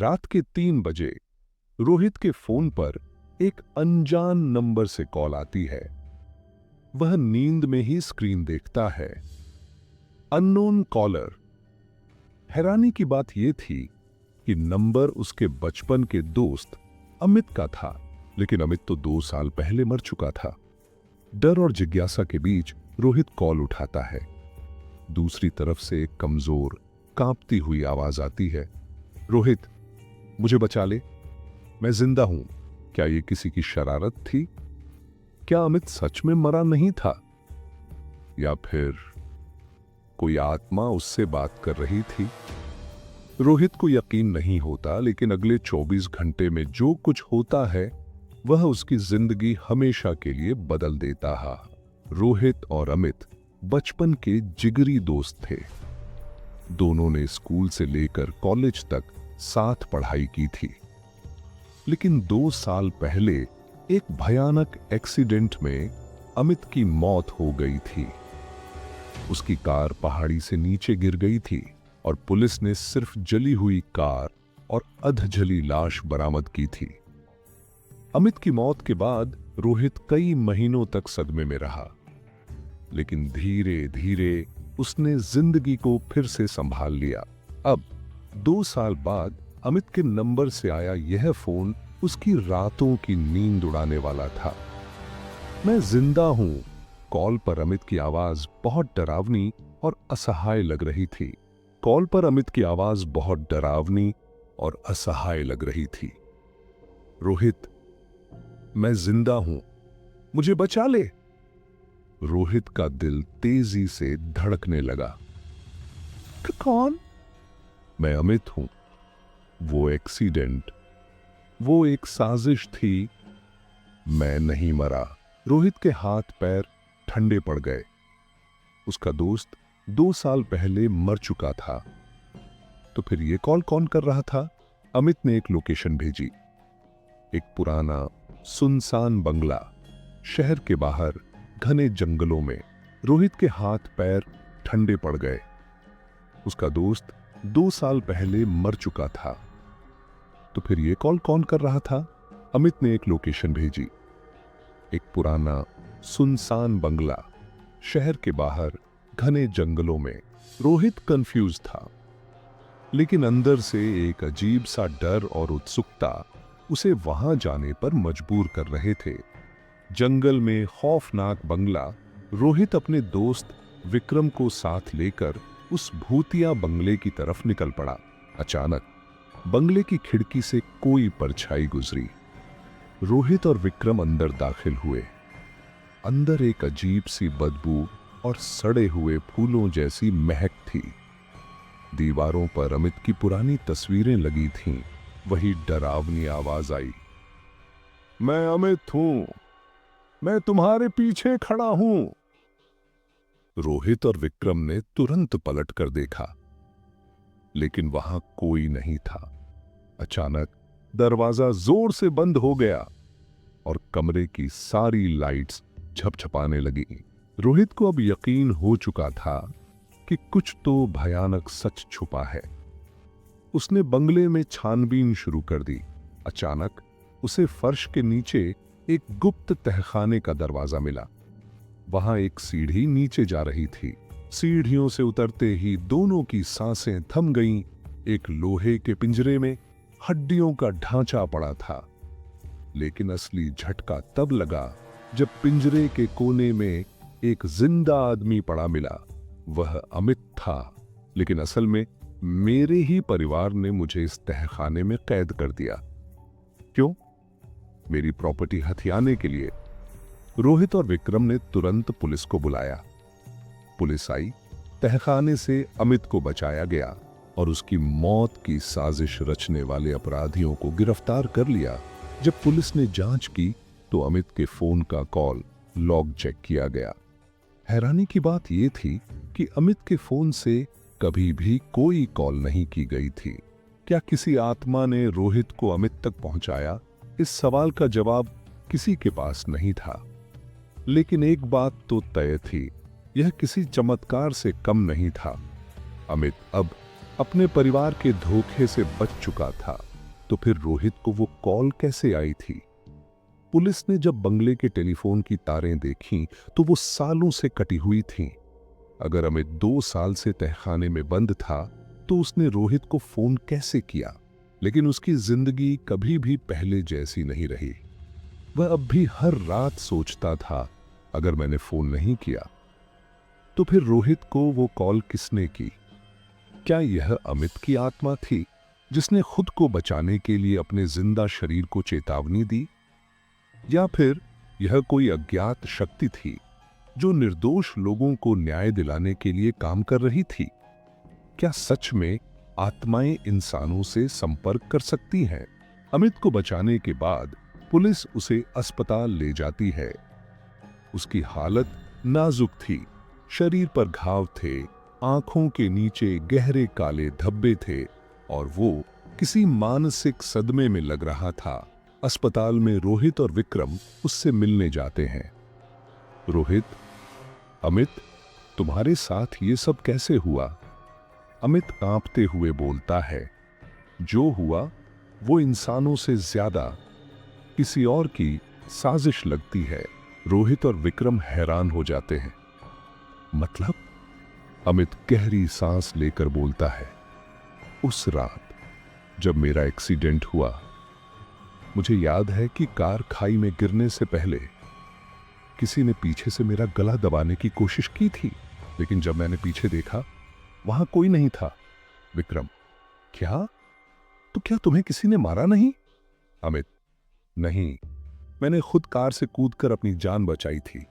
रात के 3 बजे रोहित के फोन पर एक अनजान नंबर से कॉल आती है। वह नींद में ही स्क्रीन देखता है। Unknown caller. हैरानी की बात यह थी कि नंबर उसके बचपन के दोस्त अमित का था, लेकिन अमित तो 2 साल पहले मर चुका था। डर और जिज्ञासा के बीच रोहित कॉल उठाता है। दूसरी तरफ से एक कमजोर, कांपती हुई आवाज आती है। रोहित, मुझे बचा ले, मैं जिंदा हूं। क्या ये किसी की शरारत थी? क्या अमित सच में मरा नहीं था, या फिर कोई आत्मा उससे बात कर रही थी? रोहित को यकीन नहीं होता, लेकिन अगले 24 घंटे में जो कुछ होता है वह उसकी जिंदगी हमेशा के लिए बदल देता है। रोहित और अमित बचपन के जिगरी दोस्त थे। दोनों ने स्कूल से लेकर कॉलेज तक साथ पढ़ाई की थी। लेकिन 2 साल पहले एक भयानक एक्सीडेंट में अमित की मौत हो गई थी। उसकी कार पहाड़ी से नीचे गिर गई थी और पुलिस ने सिर्फ जली हुई कार और अधजली लाश बरामद की थी। अमित की मौत के बाद रोहित कई महीनों तक सदमे में रहा, लेकिन धीरे धीरे उसने जिंदगी को फिर से संभाल लिया। अब 2 साल बाद अमित के नंबर से आया यह फोन उसकी रातों की नींद उड़ाने वाला था। मैं जिंदा हूं। कॉल पर अमित की आवाज बहुत डरावनी और असहाय लग रही थी। कॉल पर अमित की आवाज बहुत डरावनी और असहाय लग रही थी। रोहित, मैं जिंदा हूं, मुझे बचा ले। रोहित का दिल तेजी से धड़कने लगा। कौन? मैं अमित हूं। वो एक्सीडेंट, वो एक साजिश थी। मैं नहीं मरा। रोहित के हाथ पैर ठंडे पड़ गए। उसका दोस्त 2 साल पहले मर चुका था। तो फिर ये कॉल कौन कर रहा था? अमित ने एक लोकेशन भेजी। एक पुराना सुनसान बंगला, शहर के बाहर घने जंगलों में। रोहित के हाथ पैर ठंडे पड़ गए। उसका दोस्त 2 साल पहले मर चुका था। तो फिर ये कॉल कौन कर रहा था? अमित ने एक लोकेशन भेजी। एक पुराना सुनसान बंगला, शहर के बाहर घने जंगलों में। रोहित कंफ्यूज था, लेकिन अंदर से एक अजीब सा डर और उत्सुकता उसे वहां जाने पर मजबूर कर रहे थे। जंगल में खौफनाक बंगला। रोहित अपने दोस्त विक्रम को साथ लेकर उस भूतिया बंगले की तरफ निकल पड़ा। अचानक बंगले की खिड़की से कोई परछाई गुजरी। रोहित और विक्रम अंदर दाखिल हुए। अंदर एक अजीब सी बदबू और सड़े हुए फूलों जैसी महक थी। दीवारों पर अमित की पुरानी तस्वीरें लगी थीं। वही डरावनी आवाज आई, मैं अमित हूं, मैं तुम्हारे पीछे खड़ा हूं। रोहित और विक्रम ने तुरंत पलटकर देखा, लेकिन वहां कोई नहीं था। अचानक दरवाजा जोर से बंद हो गया और कमरे की सारी लाइट्स झपझपाने लगी। रोहित को अब यकीन हो चुका था कि कुछ तो भयानक सच छुपा है। उसने बंगले में छानबीन शुरू कर दी। अचानक उसे फर्श के नीचे एक गुप्त तहखाने का दरवाजा मिला। वहां एक सीढ़ी नीचे जा रही थी। सीढ़ियों से उतरते ही दोनों की सांसें थम गईं। एक लोहे के पिंजरे में हड्डियों का ढांचा पड़ा था, लेकिन असली झटका तब लगा जब पिंजरे के कोने में एक जिंदा आदमी पड़ा मिला। वह अमित था, लेकिन असल में मेरे ही परिवार ने मुझे इस तहखाने में कैद कर दिया। क्यों? मेरी प्रॉपर्टी हथियाने के लिए। रोहित और विक्रम ने तुरंत पुलिस को बुलाया। पुलिस आई। तहखाने से अमित को बचाया गया और उसकी मौत की साजिश रचने वाले अपराधियों को गिरफ्तार कर लिया। जब पुलिस ने जांच की तो अमित के फोन का कॉल लॉग चेक किया गया। हैरानी की बात यह थी कि अमित के फोन से कभी भी कोई कॉल नहीं की गई थी। क्या किसी आत्मा ने रोहित को अमित तक पहुंचाया? इस सवाल का जवाब किसी के पास नहीं था। लेकिन एक बात तो तय थी, यह किसी चमत्कार से कम नहीं था। अमित अब अपने परिवार के धोखे से बच चुका था। तो फिर रोहित को वो कॉल कैसे आई थी? पुलिस ने जब बंगले के टेलीफोन की तारें देखीं तो वो सालों से कटी हुई थीं। अगर अमित 2 साल से तहखाने में बंद था तो उसने रोहित को फोन कैसे किया? लेकिन उसकी जिंदगी कभी भी पहले जैसी नहीं रही। वह अब भी हर रात सोचता था, अगर मैंने फोन नहीं किया तो फिर रोहित को वो कॉल किसने की? क्या यह अमित की आत्मा थी जिसने खुद को बचाने के लिए अपने जिंदा शरीर को चेतावनी दी? या फिर यह कोई अज्ञात शक्ति थी जो निर्दोष लोगों को न्याय दिलाने के लिए काम कर रही थी? क्या सच में आत्माएं इंसानों से संपर्क कर सकती हैं? अमित को बचाने के बाद पुलिस उसे अस्पताल ले जाती है। उसकी हालत नाजुक थी, शरीर पर घाव थे, आंखों के नीचे गहरे काले धब्बे थे और वो किसी मानसिक सदमे में लग रहा था। अस्पताल में रोहित और विक्रम उससे मिलने जाते हैं। रोहित, अमित, तुम्हारे साथ ये सब कैसे हुआ? अमित कांपते हुए बोलता है, जो हुआ वो इंसानों से ज्यादा किसी और की साजिश लगती है। रोहित और विक्रम हैरान हो जाते हैं। मतलब? अमित गहरी सांस लेकर बोलता है, उस रात जब मेरा एक्सीडेंट हुआ, मुझे याद है कि कार खाई में गिरने से पहले किसी ने पीछे से मेरा गला दबाने की कोशिश की थी, लेकिन जब मैंने पीछे देखा वहां कोई नहीं था। विक्रम, क्या? तो क्या तुम्हें किसी ने मारा नहीं? अमित, नहीं, मैंने खुद कार से कूदकर अपनी जान बचाई थी,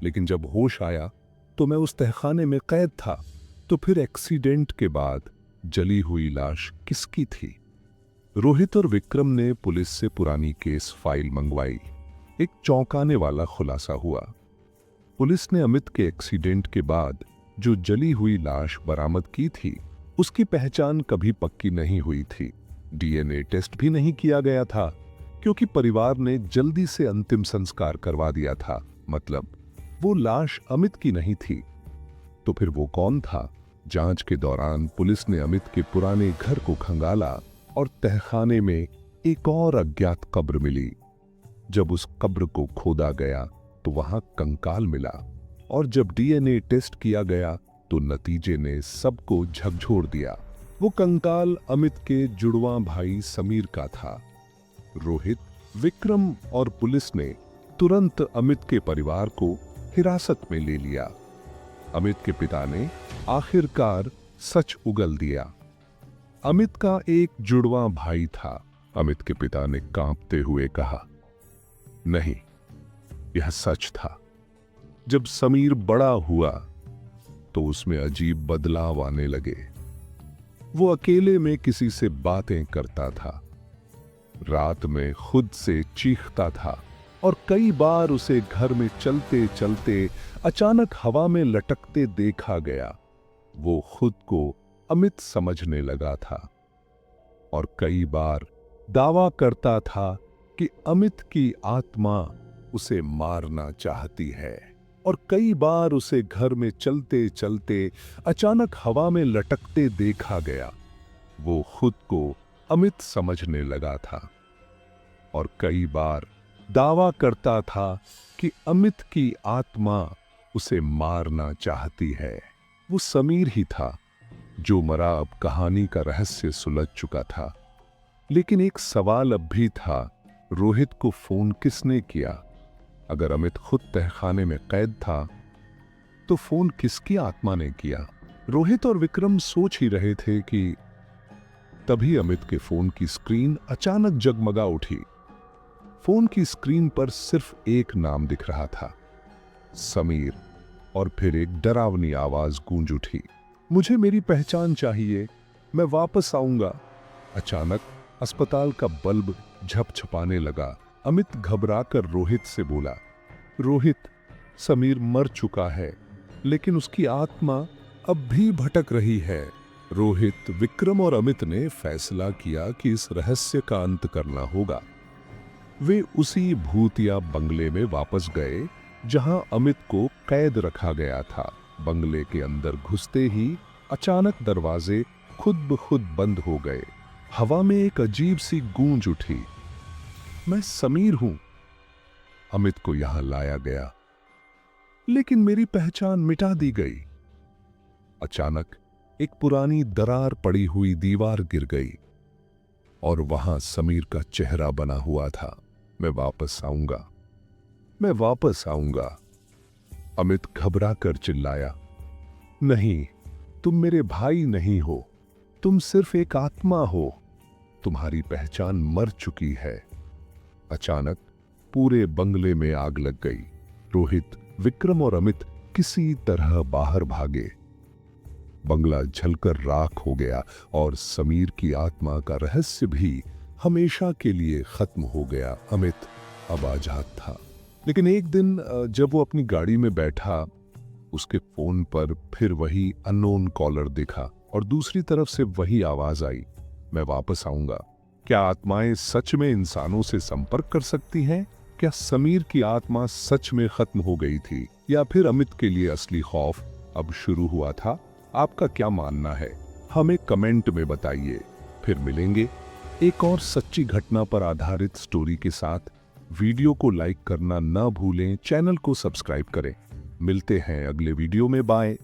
लेकिन जब होश आया तो मैं उस तहखाने में कैद था। तो फिर एक्सीडेंट के बाद जली हुई लाश किसकी थी? रोहित और विक्रम ने पुलिस से पुरानी केस फाइल मंगवाई। एक चौंकाने वाला खुलासा हुआ। पुलिस ने अमित के एक्सीडेंट के बाद जो जली हुई लाश बरामद की थी, उसकी पहचान कभी पक्की नहीं हुई थी। डीएनए टेस्ट भी नहीं किया गया था, क्योंकि परिवार ने जल्दी से अंतिम संस्कार करवा दिया था। मतलब वो लाश अमित की नहीं थी। तो फिर वो कौन था? जांच के दौरान पुलिस ने अमित के पुराने घर को खंगाला और तहखाने में एक और अज्ञात कब्र मिली। जब उस कब्र को खोदा गया तो वहां कंकाल मिला, और जब डीएनए टेस्ट किया गया तो नतीजे ने सबको झकझोर दिया। वो कंकाल अमित के जुड़वा भाई समीर का था। रोहित, विक्रम और पुलिस ने तुरंत अमित के परिवार को हिरासत में ले लिया। अमित के पिता ने आखिरकार सच उगल दिया। अमित का एक जुड़वा भाई था। अमित के पिता ने कांपते हुए कहा, नहीं, यह सच था। जब समीर बड़ा हुआ तो उसमें अजीब बदलाव आने लगे। वो अकेले में किसी से बातें करता था, रात में खुद से चीखता था, और कई बार उसे घर में चलते चलते अचानक हवा में लटकते देखा गया। वो खुद को अमित समझने लगा था और कई बार दावा करता था कि अमित की आत्मा उसे मारना चाहती है। और कई बार उसे घर में चलते चलते अचानक हवा में लटकते देखा गया। वो खुद को अमित समझने लगा था और कई बार दावा करता था कि अमित की आत्मा उसे मारना चाहती है। वो समीर ही था जो मरा। अब कहानी का रहस्य सुलझ चुका था, लेकिन एक सवाल अब भी था, रोहित को फोन किसने किया? अगर अमित खुद तहखाने में कैद था तो फोन किसकी आत्मा ने किया? रोहित और विक्रम सोच ही रहे थे कि तभी अमित के फोन की स्क्रीन अचानक जगमगा उठी। फोन की स्क्रीन पर सिर्फ एक नाम दिख रहा था, समीर, और फिर एक डरावनी आवाज गूंज उठी, मुझे मेरी पहचान चाहिए, मैं वापस आऊंगा। अचानक अस्पताल का बल्ब झपझपाने लगा। अमित घबराकर रोहित से बोला, रोहित, समीर मर चुका है, लेकिन उसकी आत्मा अब भी भटक रही है। रोहित, विक्रम और अमित ने फैसला किया कि इस रहस्य का अंत करना होगा। वे उसी भूतिया बंगले में वापस गए जहां अमित को कैद रखा गया था। बंगले के अंदर घुसते ही अचानक दरवाजे खुद ब खुद बंद हो गए। हवा में एक अजीब सी गूंज उठी। मैं समीर हूं। अमित को यहां लाया गया, लेकिन मेरी पहचान मिटा दी गई। अचानक एक पुरानी दरार पड़ी हुई दीवार गिर गई और वहां समीर का चेहरा बना हुआ था। मैं वापस आऊंगा, मैं वापस आऊंगा। अमित घबरा कर चिल्लाया, नहीं, तुम मेरे भाई नहीं हो, तुम सिर्फ एक आत्मा हो, तुम्हारी पहचान मर चुकी है। अचानक पूरे बंगले में आग लग गई। रोहित, विक्रम और अमित किसी तरह बाहर भागे। बंगला जलकर राख हो गया और समीर की आत्मा का रहस्य भी हमेशा के लिए खत्म हो गया। अमित अब आजाद था। लेकिन एक दिन जब वो अपनी गाड़ी में बैठा, उसके फोन पर फिर वही अननोन कॉलर दिखा और दूसरी तरफ से वही आवाज आई, मैं वापस आऊंगा। क्या आत्माएं सच में इंसानों से संपर्क कर सकती हैं? क्या समीर की आत्मा सच में खत्म हो गई थी, या फिर अमित के लिए असली खौफ अब शुरू हुआ था? आपका क्या मानना है, हमें कमेंट में बताइए। फिर मिलेंगे एक और सच्ची घटना पर आधारित स्टोरी के साथ। वीडियो को लाइक करना ना भूलें, चैनल को सब्सक्राइब करें। मिलते हैं अगले वीडियो में। बाय।